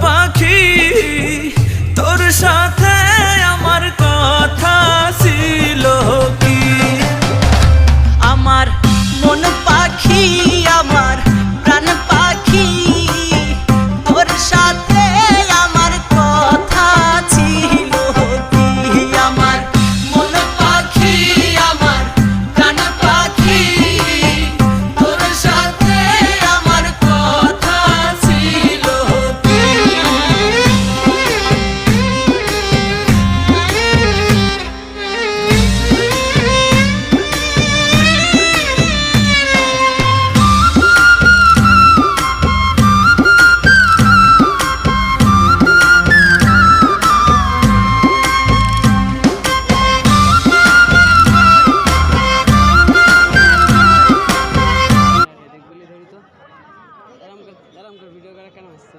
পাখি তোর সাথে আমার কথা ছিল কি? আমার মন পাখি আমার প্রাণ পাখি তোর সাথে আমার কথা ছিল কি? আমার মন পাখি আমার প্রাণ পাখি তোর সাথে আমার কথা ছিল কি? ভিডিও করা কেন আসছে?